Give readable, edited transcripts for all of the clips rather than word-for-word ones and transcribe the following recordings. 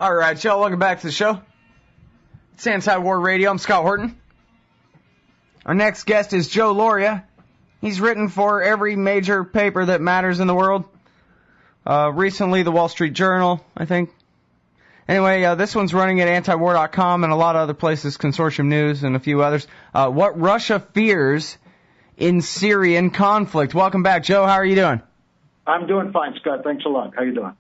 All right, y'all, welcome back to the show. It's Anti-War Radio. I'm Scott Horton. Our next guest is Joe Lauria. He's written for every major paper that matters in the world. Recently, the Wall Street Journal, I think. Anyway, this one's running at antiwar.com and a lot of other places, Consortium News and a few others. What Russia fears in Syrian conflict. Welcome back, Joe. How are you doing? I'm doing fine, Scott. Thanks a lot. How you doing?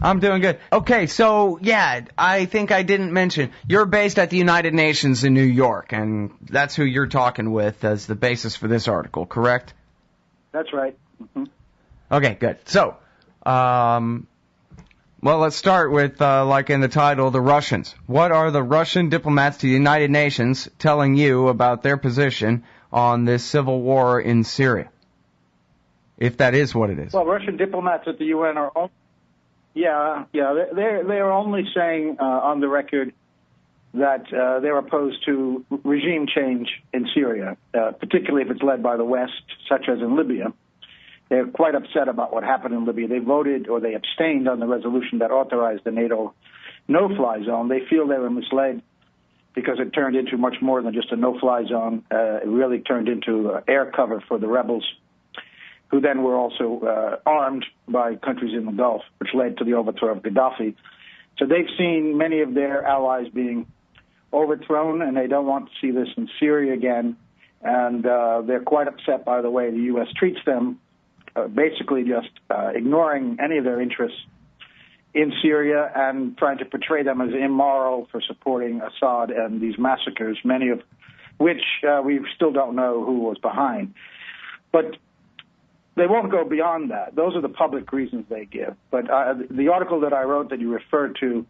I'm doing good. Okay, so, yeah, I think I didn't mention, you're based at the United Nations in New York, and that's who you're talking with as the basis for this article, correct? That's right. Mm-hmm. Okay, good. So, well, let's start with, like in the title, the Russians. What are the Russian diplomats to the United Nations telling you about their position on this civil war in Syria? If that is what it is. Well, Russian diplomats at the UN are... They're only saying on the record that they're opposed to regime change in Syria, particularly if it's led by the West, such as in Libya. They're quite upset about what happened in Libya. They voted or they abstained on the resolution that authorized the NATO no-fly zone. They feel they were misled because it turned into much more than just a no-fly zone. It really turned into air cover for the rebels, who then were also armed by countries in the Gulf, which led to the overthrow of Gaddafi. So they've seen many of their allies being overthrown, and they don't want to see this in Syria again. And they're quite upset by the way the U.S. treats them, basically just ignoring any of their interests in Syria and trying to portray them as immoral for supporting Assad and these massacres, many of which we still don't know who was behind. But they won't go beyond that. Those are the public reasons they give. But the article that I wrote that you referred to,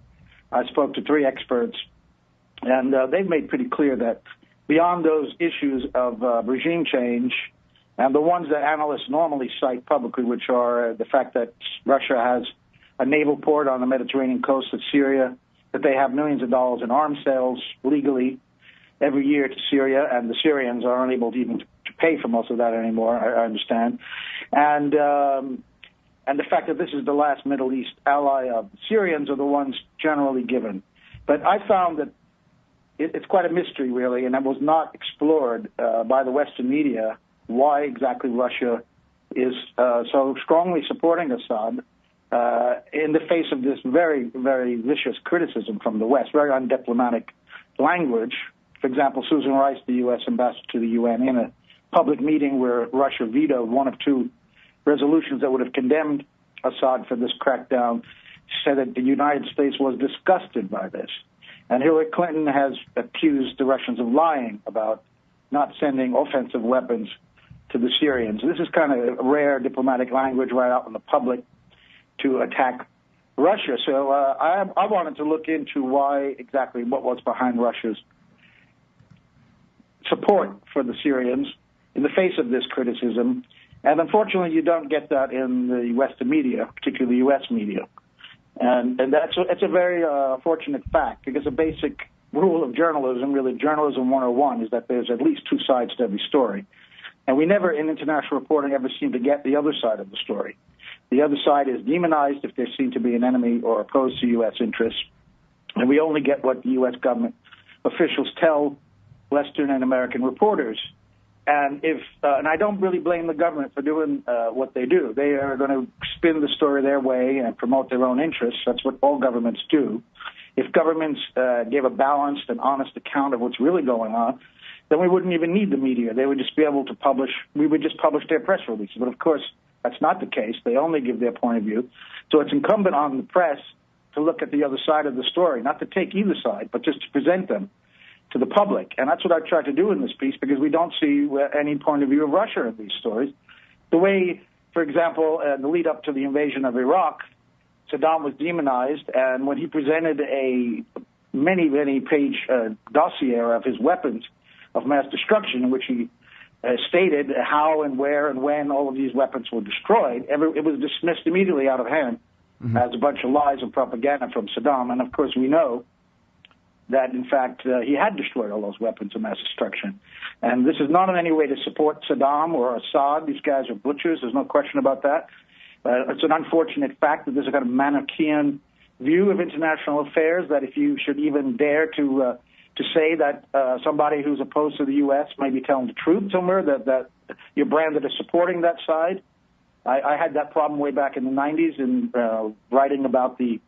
I spoke to 3 experts, and they've made pretty clear that beyond those issues of regime change and the ones that analysts normally cite publicly, which are the fact that Russia has a naval port on the Mediterranean coast of Syria, that they have millions of dollars in arms sales legally every year to Syria, and the Syrians are unable to even to pay for most of that anymore, I understand. And the fact that this is the last Middle East ally of the Syrians are the ones generally given. But I found that it's quite a mystery, really, and it was not explored by the Western media why exactly Russia is so strongly supporting Assad in the face of this very, very vicious criticism from the West, very undiplomatic language. For example, Susan Rice, the U.S. ambassador to the UN, in a public meeting where Russia vetoed one of 2 resolutions that would have condemned Assad for this crackdown, said that the United States was disgusted by this. And Hillary Clinton has accused the Russians of lying about not sending offensive weapons to the Syrians. This is kind of rare diplomatic language right out in the public to attack Russia. So I wanted to look into why exactly what was behind Russia's support for the Syrians in the face of this criticism. And unfortunately, you don't get that in the Western media, particularly the U.S. media. And it's a very fortunate fact, because a basic rule of journalism, really journalism 101, is that there's at least 2 sides to every story. And we never, in international reporting, ever seem to get the other side of the story. The other side is demonized if they're seen to be an enemy or opposed to U.S. interests. And we only get what the U.S. government officials tell Western and American reporters. And and I don't really blame the government for doing what they do. They are going to spin the story their way and promote their own interests. That's what all governments do. If governments gave a balanced and honest account of what's really going on, then we wouldn't even need the media. They would just be able to we would just publish their press releases. But of course, that's not the case. They only give their point of view. So it's incumbent on the press to look at the other side of the story, not to take either side, but just to present them to the public. And that's what I tried to do in this piece, because we don't see any point of view of Russia in these stories. The way, for example, the lead up to the invasion of Iraq, Saddam was demonized, and when he presented a many page dossier of his weapons of mass destruction, in which he stated how and where and when all of these weapons were destroyed, it was dismissed immediately out of hand as a bunch of lies and propaganda from Saddam. And of course we know that, in fact, he had destroyed all those weapons of mass destruction. And this is not in any way to support Saddam or Assad. These guys are butchers. There's no question about that. It's an unfortunate fact that there's a kind of Manichaean view of international affairs, that if you should even dare to say that somebody who's opposed to the U.S. may be telling the truth somewhere, that you're branded as supporting that side. I had that problem way back in the 90s in writing about the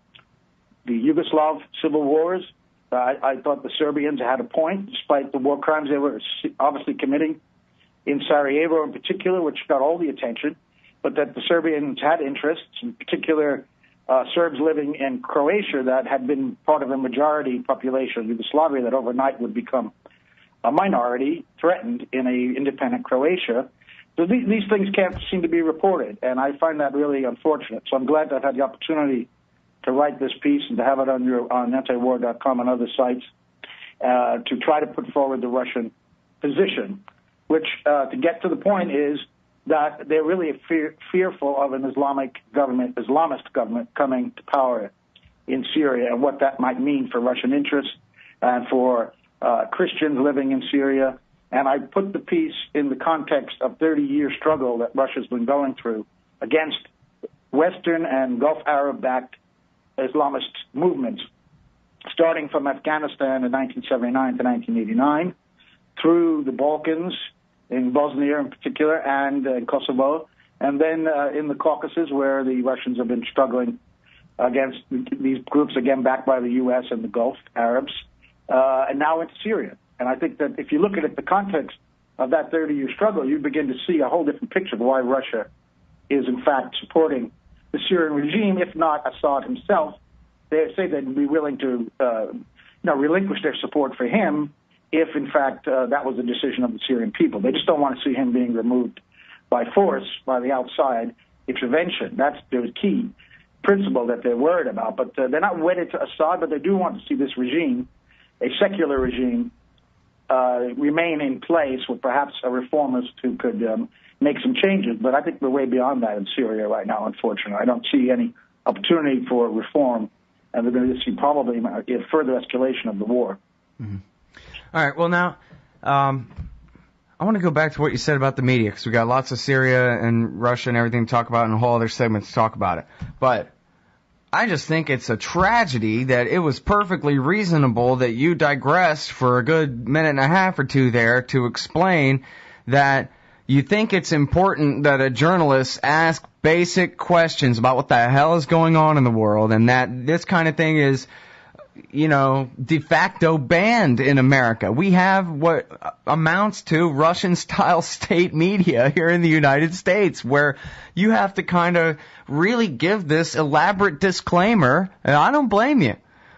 Yugoslav civil wars. I thought the Serbians had a point, despite the war crimes they were obviously committing in Sarajevo in particular, which got all the attention, but that the Serbians had interests, in particular Serbs living in Croatia that had been part of a majority population of Yugoslavia that overnight would become a minority threatened in a independent Croatia. So these things can't seem to be reported, and I find that really unfortunate. So I'm glad that I've had the opportunity to write this piece and to have it on antiwar.com and other sites to try to put forward the Russian position, which, to get to the point, is that they're really fearful of an Islamist government coming to power in Syria and what that might mean for Russian interests and for Christians living in Syria. And I put the piece in the context of 30-year struggle that Russia's been going through against Western and Gulf Arab-backed Islamist movements, starting from Afghanistan in 1979 to 1989, through the Balkans, in Bosnia in particular, and in Kosovo, and then in the Caucasus, where the Russians have been struggling against these groups, again backed by the U.S. and the Gulf Arabs, and now into Syria. And I think that if you look at it, the context of that 30-year struggle, you begin to see a whole different picture of why Russia is, in fact, supporting the Syrian regime, if not Assad himself. They say they'd be willing to relinquish their support for him if, in fact, that was the decision of the Syrian people. They just don't want to see him being removed by force, by the outside intervention. That's the key principle that they're worried about. But they're not wedded to Assad, but they do want to see this regime, a secular regime, remain in place with perhaps a reformist who could make some changes. But I think we're way beyond that in Syria right now, unfortunately. I don't see any opportunity for reform, and we're going to see probably a further escalation of the war. Mm-hmm. All right, well, now, I want to go back to what you said about the media, because we got lots of Syria and Russia and everything to talk about and a whole other segment to talk about it. But I just think it's a tragedy that it was perfectly reasonable that you digressed for a good minute and a half or two there to explain that you think it's important that a journalist ask basic questions about what the hell is going on in the world, and that this kind of thing is, de facto banned in America. We have what amounts to Russian-style state media here in the United States, where you have to kind of really give this elaborate disclaimer, and I don't blame you.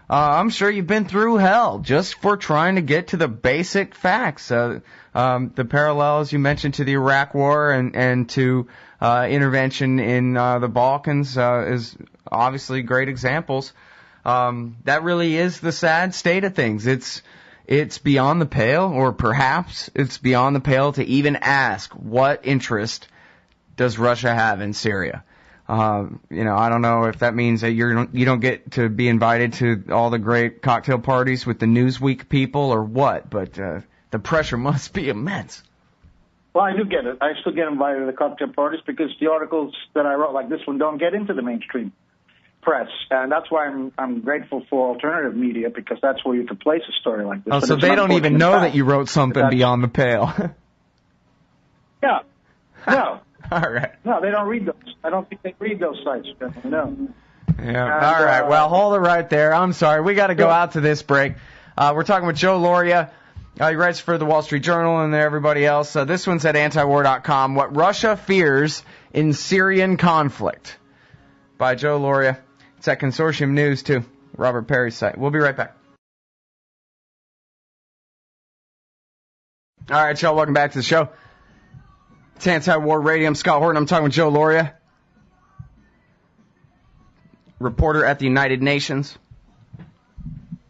I'm sure you've been through hell just for trying to get to the basic facts. The parallels you mentioned to the Iraq War and to intervention in the Balkans is obviously great examples. That really is the sad state of things. It's beyond the pale, or perhaps it's beyond the pale to even ask what interest does Russia have in Syria. I don't know if that means that you don't get to be invited to all the great cocktail parties with the Newsweek people or what, but the pressure must be immense. Well, I do get it. I still get invited to the cocktail parties because the articles that I wrote, like this one, don't get into the mainstream press, and that's why I'm grateful for alternative media, because that's where you can place a story like this. Oh, so they don't even know that you wrote something beyond the pale. Yeah. No. All right. No, they don't read those. I don't think they read those sites. No. Yeah. All right. Well, hold it right there. I'm sorry. We got to go out to this break. We're talking with Joe Lauria. He writes for the Wall Street Journal and everybody else. This one's at antiwar.com. What Russia Fears in Syrian Conflict, by Joe Lauria. It's at Consortium News, too. Robert Perry's site. We'll be right back. All right, y'all. Welcome back to the show. It's Anti-War Radio. I'm Scott Horton. I'm talking with Joe Lauria, reporter at the United Nations,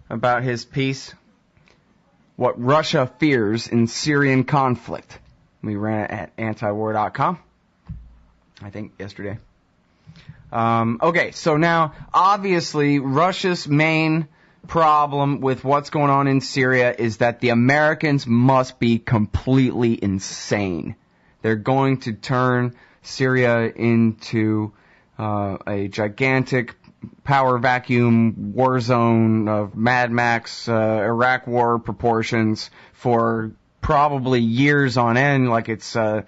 about his piece, What Russia Fears in Syrian Conflict. We ran it at antiwar.com, I think, yesterday. Okay, so now, obviously, Russia's main problem with what's going on in Syria is that the Americans must be completely insane. They're going to turn Syria into a gigantic power vacuum war zone of Mad Max Iraq war proportions for probably years on end, like it's anyway,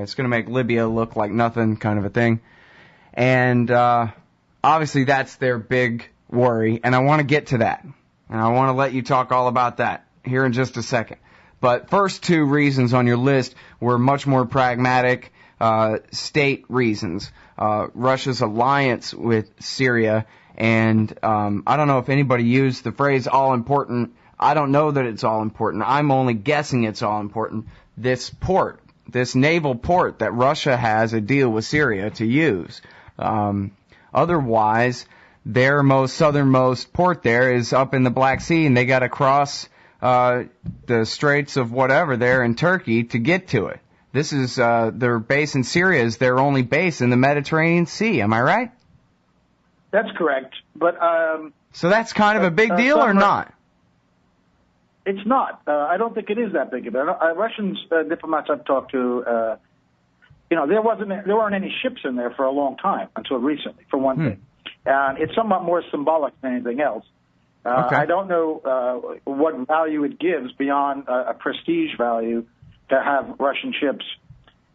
it's going to make Libya look like nothing, kind of a thing. And obviously that's their big worry, and I want to get to that. And I want to let you talk all about that here in just a second. But first two reasons on your list were much more pragmatic state reasons. Russia's alliance with Syria, and I don't know if anybody used the phrase all-important. I don't know that it's all-important. I'm only guessing it's all-important. This port, this naval port that Russia has a deal with Syria to use. Otherwise, their most southernmost port there is up in the Black Sea, and they got to cross the Straits of whatever there in Turkey to get to it. This is their base in Syria is their only base in the Mediterranean Sea. Am I right? That's correct. But so that's kind of a big deal, or not? It's not. I don't think it is that big of a deal. Russian diplomats I've talked to, there weren't any ships in there for a long time until recently, for one thing. And it's somewhat more symbolic than anything else. Okay. I don't know what value it gives beyond a prestige value to have Russian ships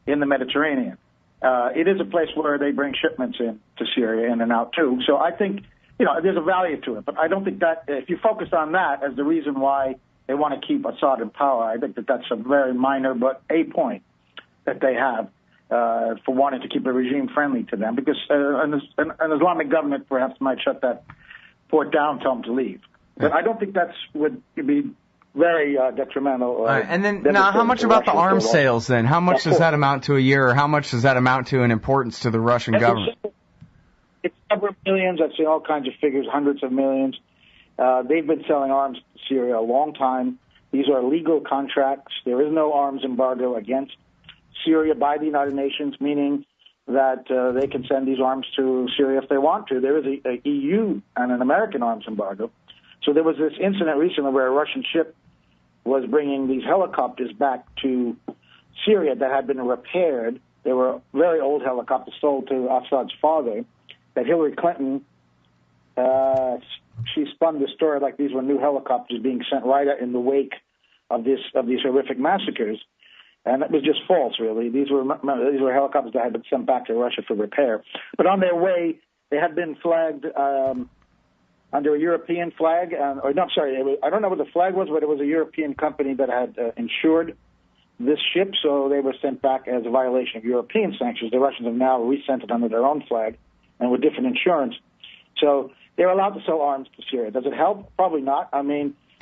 in the Mediterranean. It is a place where they bring shipments in to Syria in and out too. So I think, there's a value to it. But I don't think that if you focus on that as the reason why they want to keep Assad in power, I think that that's a very minor but a point that they have for wanting to keep a regime friendly to them, because an Islamic government perhaps might shut that port down, tell them to leave. But I don't think that would be very detrimental. And then now, how much about the arms sales then? How much does that amount to a year, or how much does that amount to in importance to the Russian government? It's several millions. I've seen all kinds of figures, hundreds of millions. They've been selling arms to Syria a long time. These are legal contracts. There is no arms embargo against Syria by the United Nations, meaning that they can send these arms to Syria if they want to. There is a EU and an American arms embargo. So there was this incident recently where a Russian ship was bringing these helicopters back to Syria that had been repaired. They were very old helicopters sold to Assad's father that Hillary Clinton, she spun the story like these were new helicopters being sent right in the wake of these horrific massacres. And it was just false, really. These were helicopters that had been sent back to Russia for repair. But on their way, they had been flagged under a European flag. I don't know what the flag was, but it was a European company that had insured this ship, so they were sent back as a violation of European sanctions. The Russians have now resent it under their own flag and with different insurance. So they're allowed to sell arms to Syria. Does it help? Probably not.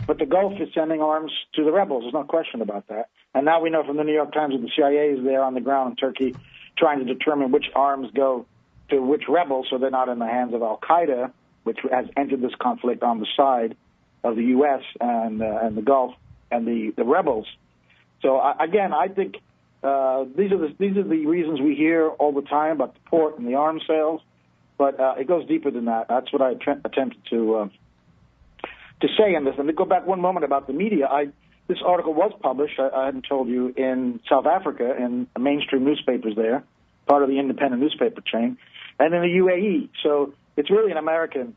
But the Gulf is sending arms to the rebels. There's no question about that. And now we know from the New York Times that the CIA is there on the ground in Turkey trying to determine which arms go to which rebels so they're not in the hands of Al-Qaeda, which has entered this conflict on the side of the U.S. and the Gulf and the rebels. So, again, I think these are the reasons we hear all the time about the port and the arms sales, but it goes deeper than that. That's what I attempted to say in this. And to go back one moment about the media, this article was published, I hadn't told you, in South Africa in mainstream newspapers there, part of the independent newspaper chain, and in the UAE. So it's really an American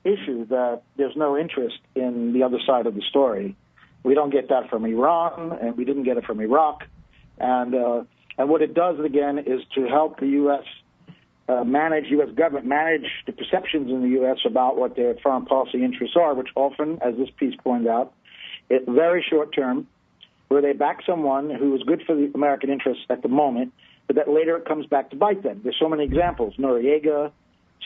issue that there's no interest in the other side of the story. We don't get that from Iran, and we didn't get it from Iraq. And what it does, again, is to help the U.S. U.S. government manage the perceptions in the U.S. about what their foreign policy interests are, which often, as this piece pointed out, it's very short term, where they back someone who is good for the American interests at the moment, but that later it comes back to bite them. There's so many examples: Noriega,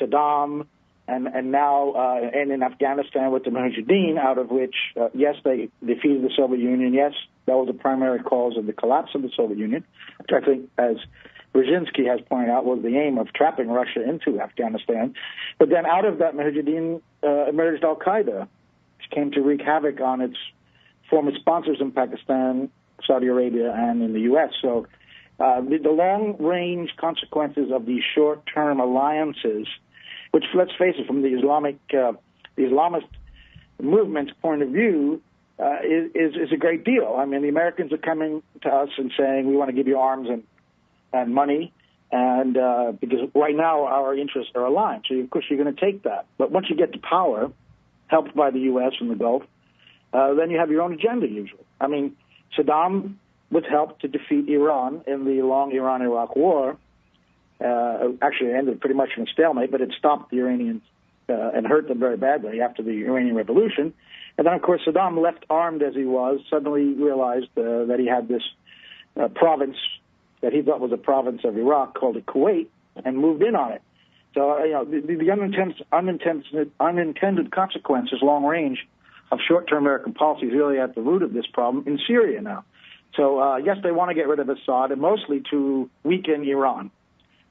Saddam, and now and in Afghanistan with the Mujahideen, out of which, yes, they defeated the Soviet Union. Yes, that was the primary cause of the collapse of the Soviet Union, which I think, as Brzezinski has pointed out, was the aim of trapping Russia into Afghanistan. But then out of that Mujahideen emerged Al-Qaeda, which came to wreak havoc on its former sponsors in Pakistan, Saudi Arabia, and in the U.S. So the long-range consequences of these short-term alliances, which, let's face it, from the Islamist movement's point of view, is a great deal. I mean, the Americans are coming to us and saying, we want to give you arms and money, And because right now our interests are aligned, so of course you're going to take that. But once you get to power, helped by the U.S. and the Gulf, then you have your own agenda usually. I mean, Saddam was helped to defeat Iran in the long Iran-Iraq war. Actually, it ended pretty much in a stalemate, but it stopped the Iranians and hurt them very badly after the Iranian Revolution. And then, of course, Saddam, left armed as he was, suddenly realized that he had this province that he thought was a province of Iraq called Kuwait, and moved in on it. So, the unintended consequences, long range, of short-term American policy is really at the root of this problem in Syria now. So, yes, they want to get rid of Assad, and mostly to weaken Iran,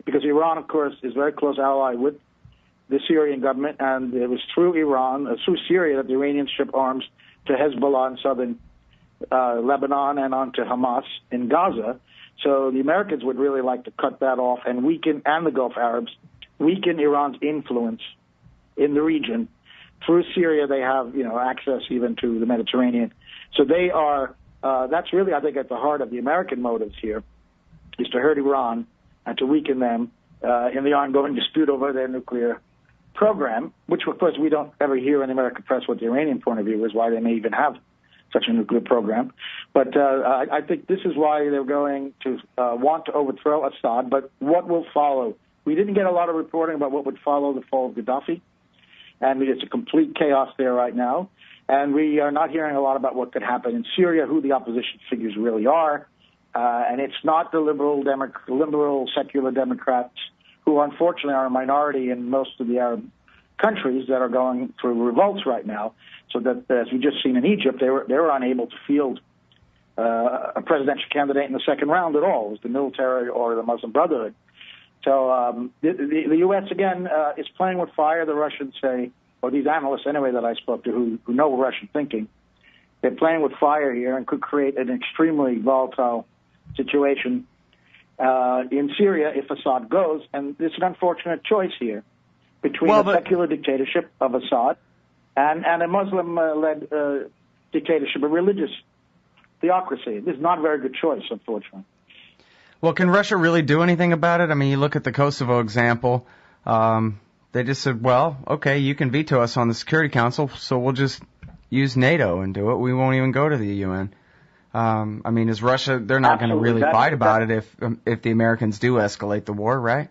because Iran, of course, is a very close ally with the Syrian government, and it was through Iran, through Syria, that the Iranians shipped arms to Hezbollah in southern Lebanon and onto Hamas in Gaza. So the Americans would really like to cut that off and weaken, and the Gulf Arabs, weaken Iran's influence in the region. Through Syria, they have, access even to the Mediterranean. So they are, that's really, I think, at the heart of the American motives here, is to hurt Iran and to weaken them in the ongoing dispute over their nuclear program, which, of course, we don't ever hear in the American press what the Iranian point of view is, why they may even have such a nuclear program. But I think this is why they're going to want to overthrow Assad. But what will follow? We didn't get a lot of reporting about what would follow the fall of Gaddafi, and it's a complete chaos there right now. And we are not hearing a lot about what could happen in Syria, who the opposition figures really are. And it's not the liberal secular Democrats, who unfortunately are a minority in most of the Arab countries that are going through revolts right now. So that, as we just seen in Egypt, they were unable to field a presidential candidate in the second round at all. It was the military or the Muslim Brotherhood. So the U.S., again, is playing with fire. The Russians say, or these analysts anyway that I spoke to who know Russian thinking, they're playing with fire here and could create an extremely volatile situation in Syria if Assad goes. And it's an unfortunate choice here between the secular dictatorship of Assad and a Muslim-led dictatorship, a religious theocracy. This is not a very good choice, unfortunately. Well, can Russia really do anything about it? I mean, you look at the Kosovo example. They just said, well, okay, you can veto us on the Security Council, so we'll just use NATO and do it. We won't even go to the UN. I mean, is Russia, they're not going to really fight about it if the Americans do escalate the war, right?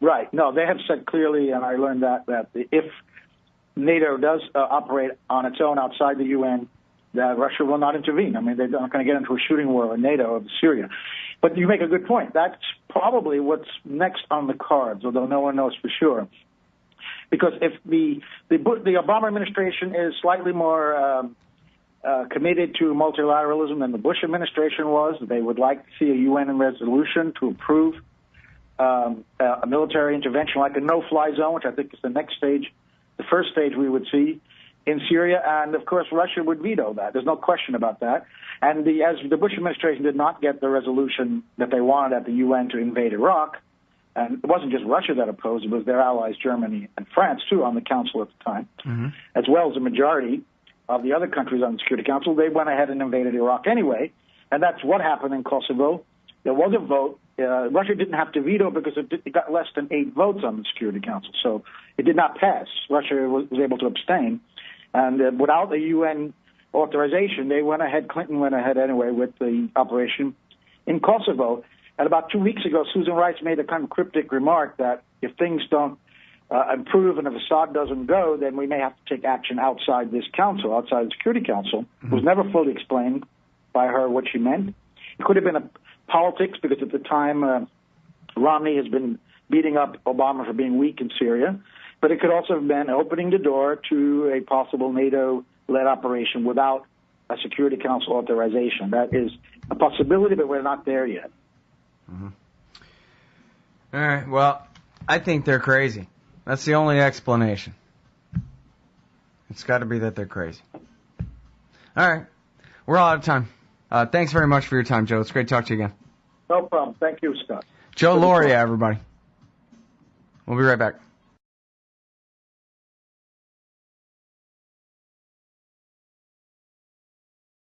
Right. No, they have said clearly, and I learned that if NATO does operate on its own outside the UN, that Russia will not intervene. I mean, they're not going to get into a shooting war with NATO of Syria. But you make a good point. That's probably what's next on the cards, although no one knows for sure. Because if the Obama administration is slightly more committed to multilateralism than the Bush administration was, they would like to see a UN resolution to approve a military intervention like a no-fly zone, which I think is the next stage, the first stage we would see in Syria. And, of course, Russia would veto that. There's no question about that. And as the Bush administration did not get the resolution that they wanted at the UN to invade Iraq, and it wasn't just Russia that opposed, it was their allies, Germany and France, too, on the Council at the time, as well as a majority of the other countries on the Security Council. They went ahead and invaded Iraq anyway, and that's what happened in Kosovo. There was a vote. Russia didn't have to veto because it got less than 8 votes on the Security Council, so it did not pass. Russia was able to abstain, and without the UN authorization, Clinton went ahead anyway with the operation in Kosovo. And about 2 weeks ago, Susan Rice made a kind of cryptic remark that if things don't improve and if Assad doesn't go, then we may have to take action outside this council, outside the Security Council. It was never fully explained by her what she meant. It could have been a politics because at the time Romney has been beating up Obama for being weak in Syria. But it could also have been opening the door to a possible NATO-led operation without a Security Council authorization. That is a possibility, but we're not there yet. All right, well, I think they're crazy. That's the only explanation. It's got to be that they're crazy. All right, we're all out of time. Thanks very much for your time, Joe. It's great to talk to you again. No problem. Thank you, Scott. Joe Lauria, everybody. We'll be right back.